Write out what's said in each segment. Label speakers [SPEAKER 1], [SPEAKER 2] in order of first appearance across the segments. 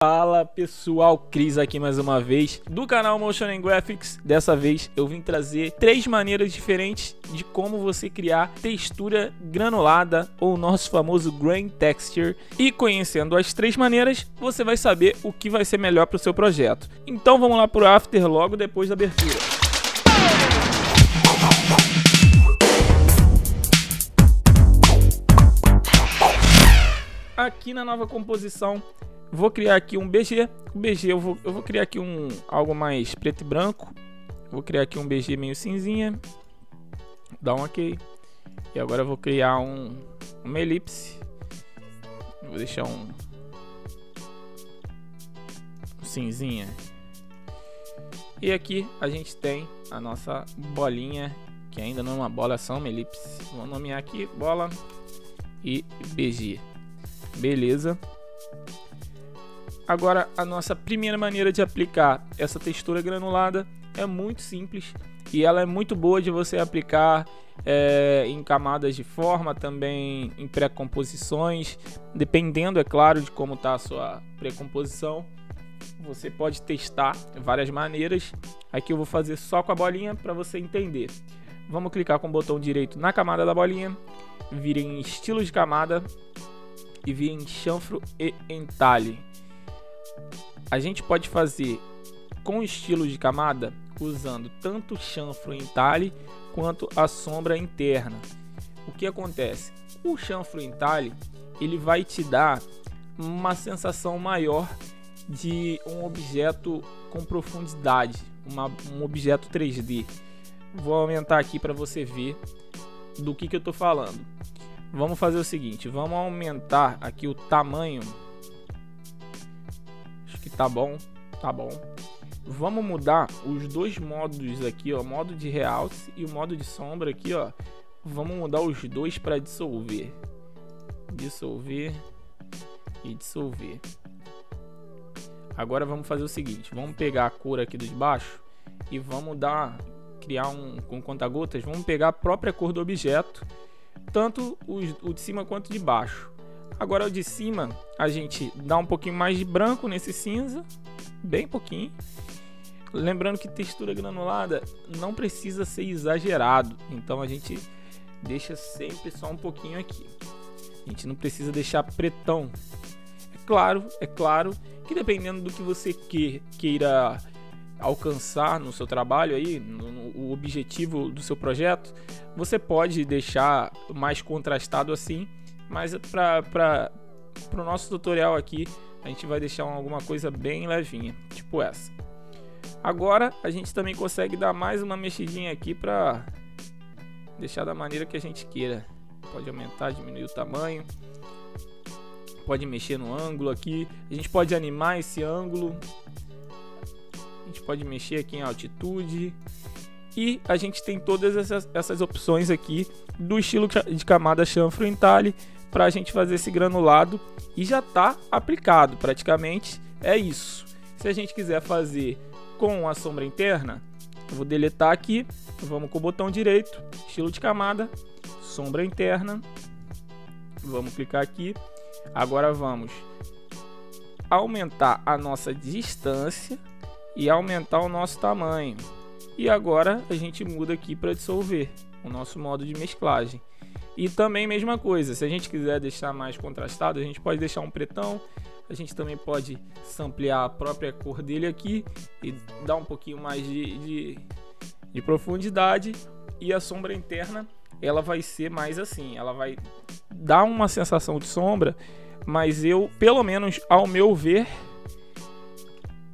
[SPEAKER 1] Fala pessoal, Cris aqui mais uma vez do canal Motion and Graphics. Dessa vez eu vim trazer 3 maneiras diferentes de como você criar textura granulada ou nosso famoso Grain Texture. E conhecendo as 3 maneiras, você vai saber o que vai ser melhor para o seu projeto. Então vamos lá para o After logo depois da abertura. Aqui na nova composição vou criar aqui um BG. O BG eu vou criar aqui algo mais preto e branco. Vou criar aqui um BG meio cinzinha. Dá um OK. E agora eu vou criar uma elipse. Vou deixar um cinzinha. E aqui a gente tem a nossa bolinha, que ainda não é uma bola, é só uma elipse. Vou nomear aqui bola e BG. Beleza. Agora a nossa primeira maneira de aplicar essa textura granulada é muito simples e ela é muito boa de você aplicar em camadas de forma, também em pré-composições, dependendo, é claro, de como está a sua pré-composição. Você pode testar várias maneiras. Aqui eu vou fazer só com a bolinha para você entender. Vamos clicar com o botão direito na camada da bolinha, vir em estilo de camada e vir em chanfro e entalhe. A gente pode fazer com estilo de camada usando tanto chanfro e entalhe quanto a sombra interna. O que acontece? O chanfro e entalhe ele vai te dar uma sensação maior de um objeto com profundidade, um objeto 3D. Vou aumentar aqui para você ver do que eu estou falando. Vamos fazer o seguinte, vamos aumentar aqui o tamanho. Acho que tá bom, tá bom. Vamos mudar os dois modos aqui, ó, modo de realce e o modo de sombra aqui, ó. Vamos mudar os dois para dissolver. Dissolver e dissolver. Agora vamos fazer o seguinte, vamos pegar a cor aqui do de baixo e vamos criar com conta-gotas, vamos pegar a própria cor do objeto, tanto o de cima quanto de baixo. Agora o de cima a gente dá um pouquinho mais de branco nesse cinza, bem pouquinho. Lembrando que textura granulada não precisa ser exagerado, então a gente deixa sempre só um pouquinho aqui. A gente não precisa deixar pretão. É claro que dependendo do que você queira alcançar no seu trabalho aí, o objetivo do seu projeto, você pode deixar mais contrastado assim, mas para o nosso tutorial aqui a gente vai deixar alguma coisa bem levinha, tipo essa. Agora a gente também consegue dar mais uma mexidinha aqui para deixar da maneira que a gente queira. Pode aumentar, diminuir o tamanho, pode mexer no ângulo aqui, a gente pode animar esse ângulo, a gente pode mexer aqui em altitude. E a gente tem todas essas opções aqui do estilo de camada chanfro entalhe para a gente fazer esse granulado e já está aplicado, praticamente é isso. Se a gente quiser fazer com a sombra interna, eu vou deletar aqui, vamos com o botão direito, estilo de camada, sombra interna, vamos clicar aqui. Agora vamos aumentar a nossa distância e aumentar o nosso tamanho. E agora a gente muda aqui para dissolver o nosso modo de mesclagem. E também mesma coisa, se a gente quiser deixar mais contrastado, a gente pode deixar um pretão. A gente também pode samplear a própria cor dele aqui e dar um pouquinho mais de profundidade. E a sombra interna, ela vai ser mais assim, ela vai dar uma sensação de sombra, mas pelo menos ao meu ver,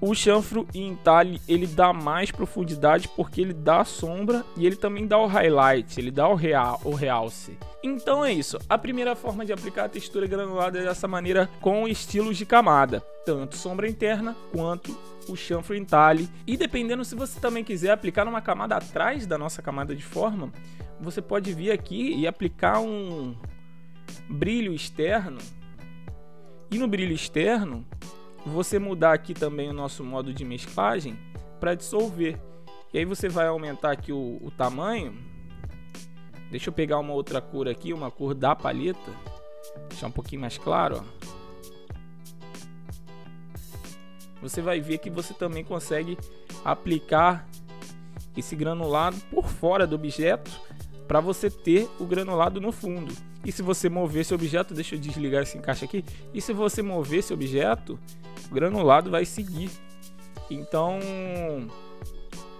[SPEAKER 1] o chanfro e entalhe ele dá mais profundidade porque ele dá sombra e ele também dá o highlight, ele dá o realce. Então é isso, a primeira forma de aplicar a textura granulada é dessa maneira com estilos de camada, tanto sombra interna quanto o chanfro e entalhe. E dependendo, se você também quiser aplicar numa camada atrás da nossa camada de forma, você pode vir aqui e aplicar um brilho externo. E no brilho externo você mudar aqui também o nosso modo de mesclagem para dissolver. E aí você vai aumentar aqui o tamanho. Deixa eu pegar uma outra cor aqui, uma cor da paleta, deixar um pouquinho mais claro, ó. você vai ver que você também consegue aplicar esse granulado por fora do objeto para você ter o granulado no fundo. E se você mover esse objeto, deixa eu desligar esse encaixe aqui, e se você mover esse objeto, o granulado vai seguir. Então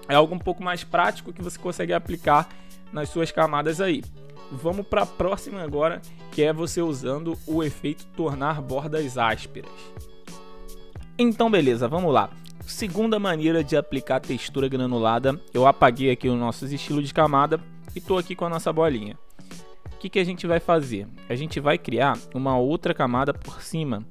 [SPEAKER 1] é algo um pouco mais prático que você consegue aplicar nas suas camadas aí. Vamos para a próxima agora, que é você usando o efeito tornar bordas ásperas. Então beleza, vamos lá. Segunda maneira de aplicar textura granulada, eu apaguei aqui os nossos estilos de camada e estou aqui com a nossa bolinha. O que a gente vai fazer? A gente vai criar uma outra camada por cima,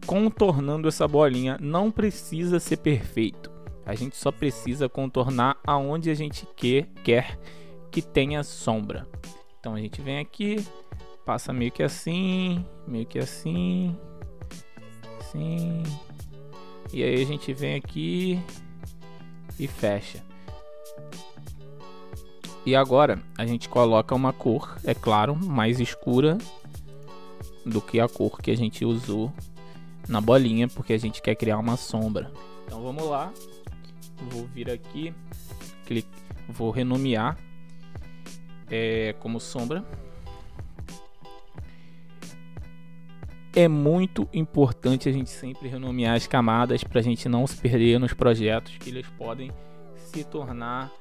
[SPEAKER 1] contornando essa bolinha. Não precisa ser perfeito, a gente só precisa contornar aonde a gente quer que tenha sombra. Então a gente vem aqui, passa meio que assim, assim, e aí a gente vem aqui e fecha. E agora a gente coloca uma cor, é claro, mais escura do que a cor que a gente usou na bolinha, porque a gente quer criar uma sombra. Então vamos lá, vou vir aqui, vou renomear como sombra. É muito importante a gente sempre renomear as camadas para a gente não se perder nos projetos, que eles podem se tornar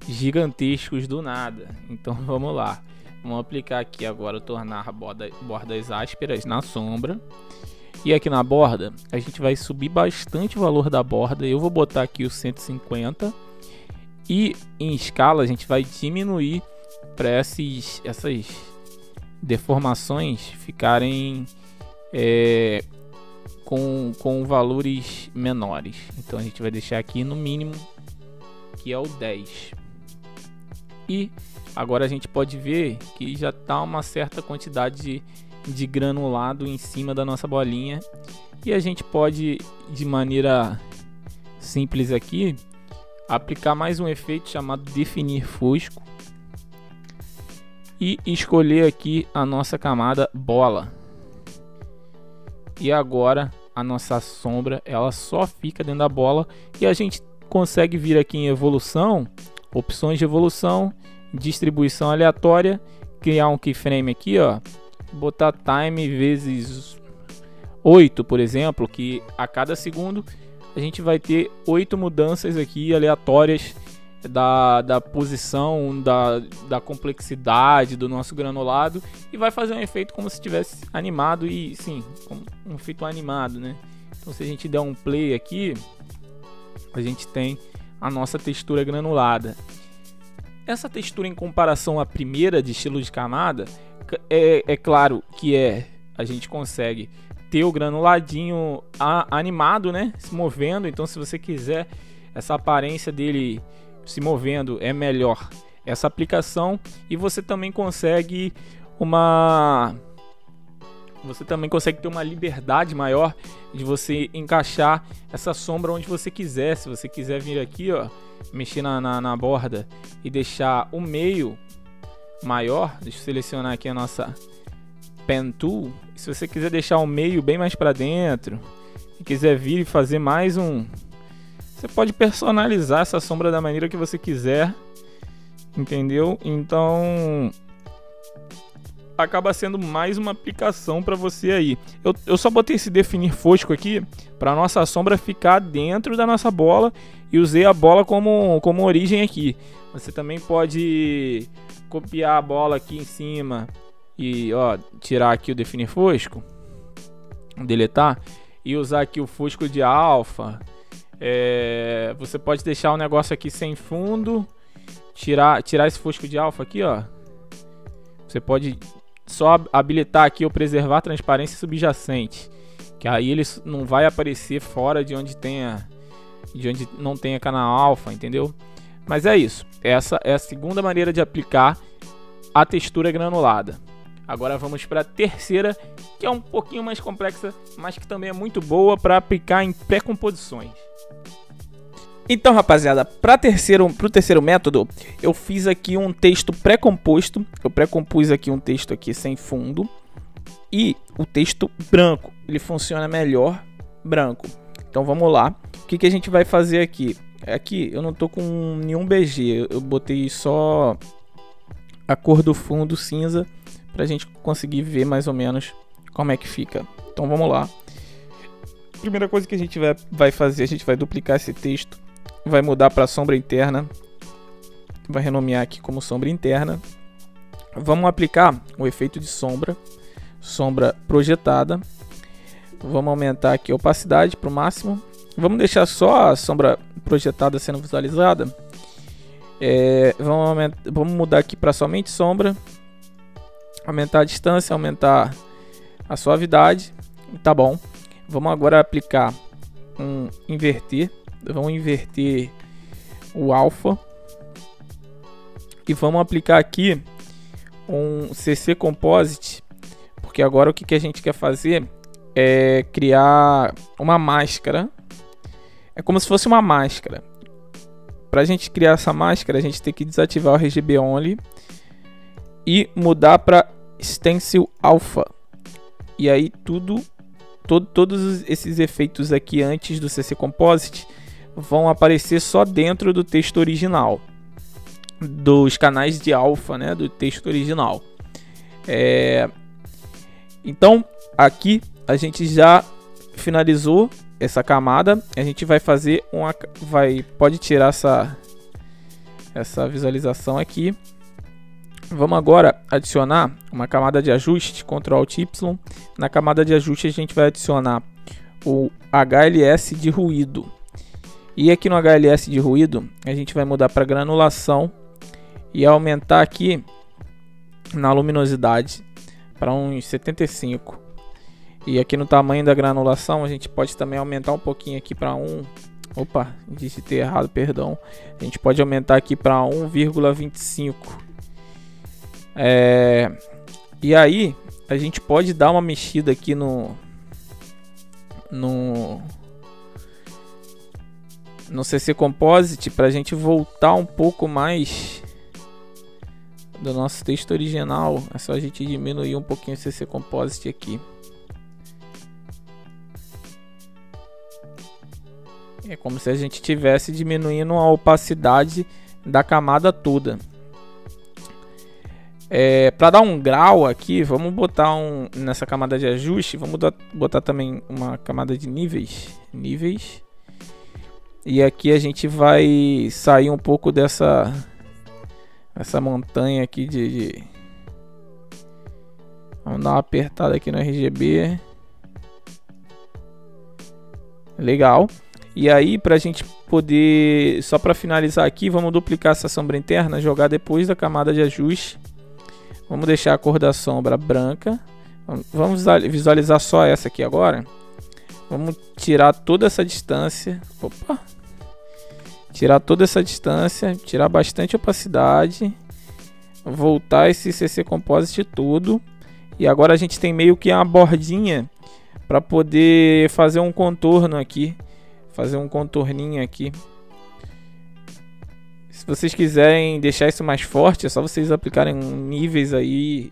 [SPEAKER 1] gigantescos do nada. Então vamos lá, vamos aplicar aqui agora tornar bordas ásperas na sombra. E aqui na borda a gente vai subir bastante o valor da borda. Eu vou botar aqui o 150 e em escala a gente vai diminuir para essas deformações ficarem com valores menores. Então a gente vai deixar aqui no mínimo, que é o 10. E agora a gente pode ver que já está uma certa quantidade de granulado em cima da nossa bolinha. E a gente pode, de maneira simples aqui, aplicar mais um efeito chamado definir fosco e escolher aqui a nossa camada bola. E agora a nossa sombra ela só fica dentro da bola, e a gente consegue vir aqui em evolução, opções de evolução, distribuição aleatória, criar um keyframe aqui, ó, botar time vezes 8, por exemplo, que a cada segundo a gente vai ter 8 mudanças aqui aleatórias da posição, da complexidade do nosso granulado, e vai fazer um efeito como se tivesse animado, e sim, como um efeito animado, né? Então se a gente der um play aqui, a gente tem a nossa textura granulada. Essa textura, em comparação à primeira de estilo de camada, é claro que a gente consegue ter o granuladinho animado, né, se movendo. Então se você quiser essa aparência dele se movendo, é melhor essa aplicação. E você também consegue ter uma liberdade maior de você encaixar essa sombra onde você quiser. Se você quiser vir aqui, ó, mexer na borda e deixar o meio maior, deixa eu selecionar aqui a nossa Pen Tool. Se você quiser deixar o meio bem mais para dentro e quiser vir e fazer mais você pode personalizar essa sombra da maneira que você quiser, entendeu? Então acaba sendo mais uma aplicação para você aí. Eu só botei esse definir fosco aqui para nossa sombra ficar dentro da nossa bola, e usei a bola como origem aqui. Você também pode copiar a bola aqui em cima e, ó, tirar aqui o definir fosco, deletar, e usar aqui o fosco de alfa. Você pode deixar o negócio aqui sem fundo, tirar esse fosco de alfa aqui, ó. Você pode só habilitar aqui o preservar transparência subjacente, que aí ele não vai aparecer fora de onde não tenha canal alfa, entendeu? Mas é isso. Essa é a segunda maneira de aplicar a textura granulada. Agora vamos para a terceira, que é um pouquinho mais complexa, mas que também é muito boa para aplicar em pré-composições. Então, rapaziada, pro terceiro método, eu fiz aqui um texto pré-composto. Eu pré-compus aqui um texto aqui sem fundo, e o texto branco, ele funciona melhor branco. Então vamos lá. O que a gente vai fazer aqui? Aqui eu não tô com nenhum BG, eu botei só a cor do fundo cinza pra gente conseguir ver mais ou menos como é que fica. Então vamos lá. Primeira coisa que a gente vai fazer, a gente vai duplicar esse texto, vai mudar para sombra interna, vai renomear aqui como sombra interna. Vamos aplicar o efeito de sombra projetada. Vamos aumentar aqui a opacidade para o máximo. Vamos deixar só a sombra projetada sendo visualizada. Vamos mudar aqui para somente sombra. Aumentar a distância, aumentar a suavidade. Tá bom. Vamos agora aplicar inverter. Vamos inverter o alfa. E vamos aplicar aqui um CC Composite. Porque agora o que a gente quer fazer é criar uma máscara. É como se fosse uma máscara. Para a gente criar essa máscara, a gente tem que desativar o RGB Only e mudar para Stencil Alpha. E aí todos esses efeitos aqui antes do CC Composite vão aparecer só dentro do texto original, dos canais de alfa, né, do texto original. Então aqui a gente já finalizou essa camada. A gente vai fazer pode tirar essa visualização aqui. Vamos agora adicionar uma camada de ajuste, Ctrl Alt Y. Na camada de ajuste a gente vai adicionar o HLS de ruído. E aqui no HLS de ruído a gente vai mudar para granulação e aumentar aqui na luminosidade para uns 75. E aqui no tamanho da granulação a gente pode também aumentar um pouquinho aqui para opa, digitei errado, perdão. A gente pode aumentar aqui para 1,25. E aí a gente pode dar uma mexida aqui no CC Composite para a gente voltar um pouco mais do nosso texto original. É só a gente diminuir um pouquinho o CC Composite aqui. É como se a gente estivesse diminuindo a opacidade da camada toda. Para dar um grau aqui, vamos botar nessa camada de ajuste, vamos botar também uma camada de níveis. E aqui a gente vai sair um pouco dessa montanha aqui vamos dar uma apertada aqui no RGB. Legal. E aí, para a gente poder, só para finalizar aqui, vamos duplicar essa sombra interna, jogar depois da camada de ajuste. Vamos deixar a cor da sombra branca. Vamos visualizar só essa aqui agora. Vamos tirar toda essa distância. Opa! Tirar toda essa distância, tirar bastante opacidade, voltar esse CC Composite todo. E agora a gente tem meio que uma bordinha para poder fazer um contorno aqui. Fazer um contorninho aqui. Se vocês quiserem deixar isso mais forte, é só vocês aplicarem níveis aí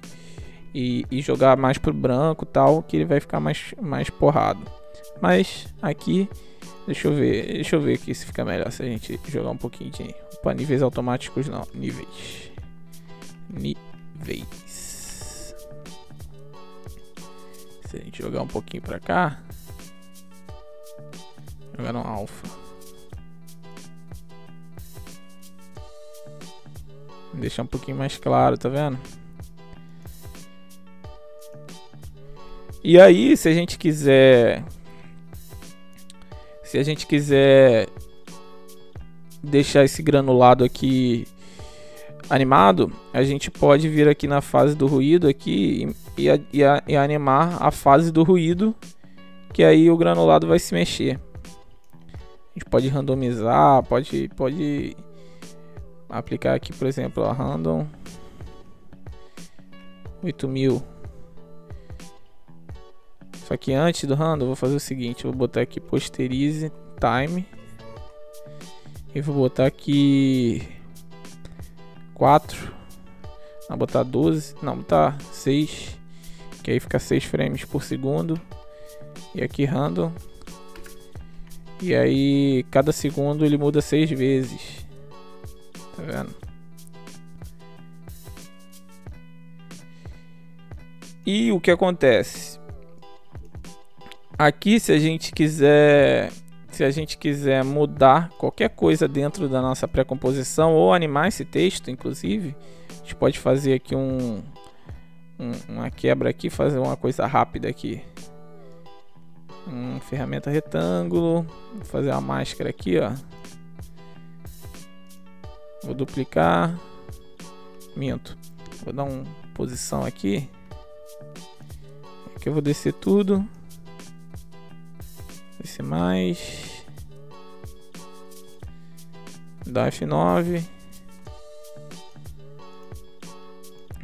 [SPEAKER 1] e jogar mais pro branco e tal, que ele vai ficar mais porrado. Mas aqui, deixa eu ver aqui se fica melhor se a gente jogar um pouquinho de... Opa, níveis automáticos não, níveis. Se a gente jogar um pouquinho pra cá, jogar no alfa. Deixar um pouquinho mais claro, tá vendo? E aí, se a gente quiser deixar esse granulado aqui animado, a gente pode vir aqui na fase do ruído aqui e animar a fase do ruído, que aí o granulado vai se mexer. A gente pode randomizar, pode aplicar aqui, por exemplo, a random 8000. Só que antes do random eu vou fazer o seguinte, eu vou botar aqui posterize time e vou botar aqui 4, vou botar 12, não, botar 6, que aí fica 6 frames por segundo. E aqui random E aí cada segundo ele muda 6 vezes. Tá vendo? E o que acontece? Aqui, se a gente quiser mudar qualquer coisa dentro da nossa pré-composição ou animar esse texto, inclusive, a gente pode fazer aqui uma quebra aqui, fazer uma coisa rápida aqui. Ferramenta retângulo, vou fazer uma máscara aqui, ó. Vou duplicar, minto, vou dar uma posição aqui. Aqui eu vou descer tudo, descer mais, dar F9.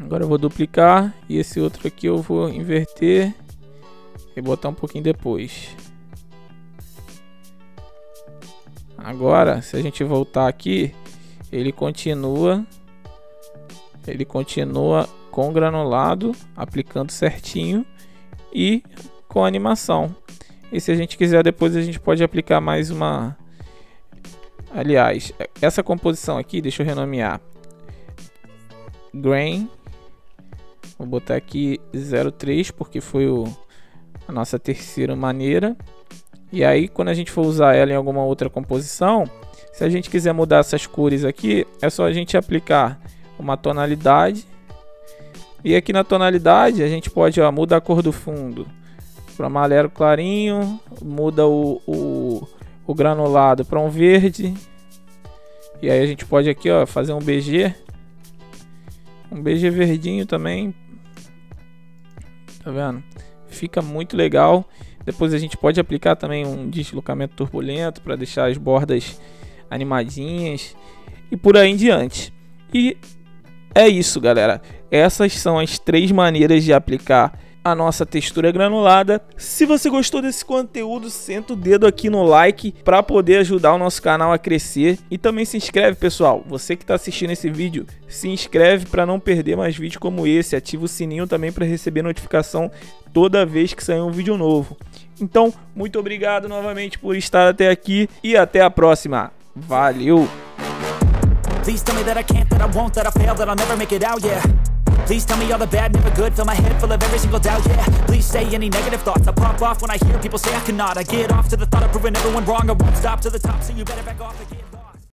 [SPEAKER 1] Agora eu vou duplicar e esse outro aqui eu vou inverter e botar um pouquinho depois. Agora, se a gente voltar aqui, ele continua com granulado, aplicando certinho e com animação. E se a gente quiser, depois a gente pode aplicar mais uma. Aliás, essa composição aqui, deixa eu renomear. Grain. Vou botar aqui 0,3 porque foi a nossa terceira maneira. E aí, quando a gente for usar ela em alguma outra composição, se a gente quiser mudar essas cores aqui, é só a gente aplicar uma tonalidade. E aqui na tonalidade a gente pode mudar a cor do fundo para amarelo clarinho, muda o granulado para um verde. E aí a gente pode aqui fazer um BG verdinho também. Tá vendo? Fica muito legal. Depois a gente pode aplicar também um deslocamento turbulento para deixar as bordas animadinhas e por aí em diante. E é isso, galera. Essas são as 3 maneiras de aplicar a nossa textura granulada. Se você gostou desse conteúdo, senta o dedo aqui no like para poder ajudar o nosso canal a crescer. E também se inscreve, pessoal. Você que está assistindo esse vídeo, se inscreve para não perder mais vídeos como esse. Ativa o sininho também para receber notificação toda vez que sair um vídeo novo. Então, muito obrigado novamente por estar até aqui e até a próxima. Valeu!
[SPEAKER 2] Please tell me that I can't, that I won't, that I fail, that I'll never make it out, yeah. Please tell me all the bad, never good, fill my head full of every single doubt, yeah. Please say any negative thoughts, I pop off when I hear people say I cannot. I get off to the thought of proving everyone wrong, I won't stop to the top, so you better back off again.